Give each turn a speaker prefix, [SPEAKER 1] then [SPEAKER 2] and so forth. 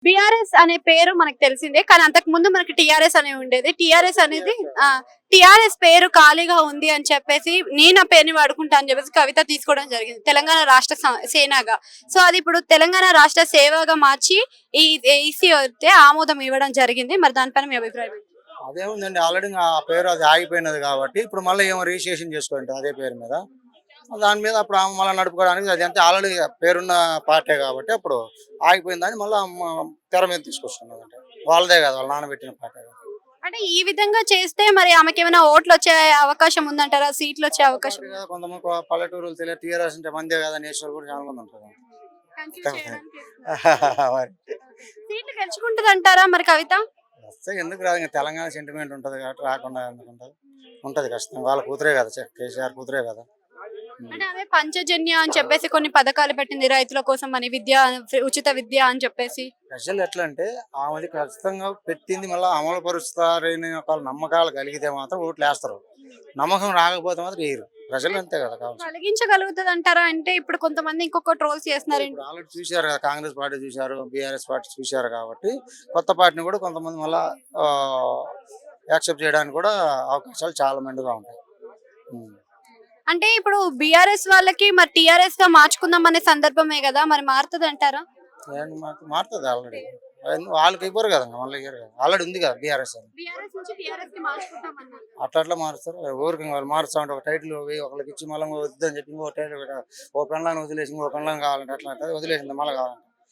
[SPEAKER 1] BRS అనే పేరు మనకు తెలిసిందే. కానీ అంతకు ముందు మనకి టీఆర్ఎస్ అనే ఉండేది. టీఆర్ఎస్ అనేది టీఆర్ఎస్ పేరు ఖాళీగా ఉంది అని చెప్పేసి నేను ఆ పేరుని వాడుకుంటా అని చెప్పేసి కవిత తీసుకోవడం జరిగింది. తెలంగాణ రాష్ట్ర సేనగా. సో అది ఇప్పుడు తెలంగాణ రాష్ట్ర సేవగా మార్చి ఈ ఈసీ అయితే ఆమోదం ఇవ్వడం జరిగింది. మరి దానిపైన మీ అభిప్రాయం ఏంటి?
[SPEAKER 2] అదేముందండి, ఆల్రెడీ ఆ పేరు అది ఆగిపోయినది కాబట్టి ఇప్పుడు మళ్ళీ ఏమో రిజిస్ట్రేషన్ చేసుకోండి అదే పేరు మీద. దాని మీద అప్పుడు ఆమె మళ్ళీ నడుపుకోవడానికి అది అంతే, ఆల్రెడీ పేరున్న పార్టీ కాబట్టి అప్పుడు ఆగిపోయిందని మళ్ళీ తెర మీద తీసుకొస్తున్నది. అంటే వాళ్ళదే కదా, వాళ్ళ నాన్న పెట్టిన పార్టీ కదా.
[SPEAKER 1] అంటే ఈ విధంగా చేస్తే మరి ఆమెకి ఏమైనా ఓట్లు వచ్చే అవకాశం ఉందంటారా? సీట్లు వచ్చే అవకాశం
[SPEAKER 2] పార్టీ కదా, కొంతమంది పల్లెటూరులు తెలియదు టీఆర్ఎస్ అంటే మందే కదా, నేషనల్ కూడా చాలా మంది ఉంటారు. మరి
[SPEAKER 1] సీట్లు గెలుచుకుంటది అంటారా మరి కవిత?
[SPEAKER 2] వస్తే ఎందుకు రాదు, ఇంకా తెలంగాణ సెంటిమెంట్ ఉంటుంది కాబట్టి రాకుండా ఎందుకు ఉంటుంది, ఉంటుంది ఖచ్చితంగా. వాళ్ళ కూతురే కదా, కేసీఆర్ కూతురే కదా.
[SPEAKER 1] అంటే ఆమె పంచజన్య అని చెప్పేసి కొన్ని పథకాలు పెట్టింది రైతుల కోసం అని, ఉచిత విద్య అని చెప్పేసి.
[SPEAKER 2] ప్రజలు ఎట్లా అంటే ఆమెది ఖచ్చితంగా పెట్టింది మళ్ళీ అమలు పరుస్తారని ఒక నమ్మకాలు కలిగితే మాత్రం ఓట్లు వేస్తారు. నమ్మకం రాకపోతే మాత్రం వేయరు. ప్రజలు అంతే కదా కావచ్చు.
[SPEAKER 1] కలిగించగలుగుతుంది అంటారా? అంటే ఇప్పుడు కొంతమంది ఇంకొక ట్రోల్స్ చేస్తున్నారు.
[SPEAKER 2] ఆల్రెడీ చూశారు కదా, కాంగ్రెస్ పార్టీ చూశారు, బీఆర్ఎస్ పార్టీ చూశారు కాబట్టి కొత్త పార్టీని కూడా కొంతమంది మళ్ళా యాక్సెప్ట్ చేయడానికి కూడా అవకాశాలు చాలా మెండుగా ఉంటాయి.
[SPEAKER 1] అంటే ఇప్పుడు బీఆర్ఎస్ వాళ్ళకి మరి టీఆర్ఎస్ గా మార్చుకుందాం అనే సందర్భమే కదా, మరి మారుతుంది అంటారా?
[SPEAKER 2] మారుతుంది ఆల్రెడీ. వాళ్ళకి ఇవ్వరు కదా, మళ్ళీ ఇయ్యరు కదా, ఆల్రెడీ ఉంది కదా బీఆర్ఎస్ అని. అట్లా మారుస్తారు. ఊరికి వాళ్ళు మారుస్తా ఉంటే ఒక టైటిల్ ఒకరికి ఇచ్చి మళ్ళీ వద్దని చెప్పి ఇంకో టైటిల్ ఓ పెళ్ళాన్ని వదిలేసి ఇంకో పెళ్ళాన్ని కావాలంటే అట్లా వదిలేసింది మళ్ళీ కావాలంటే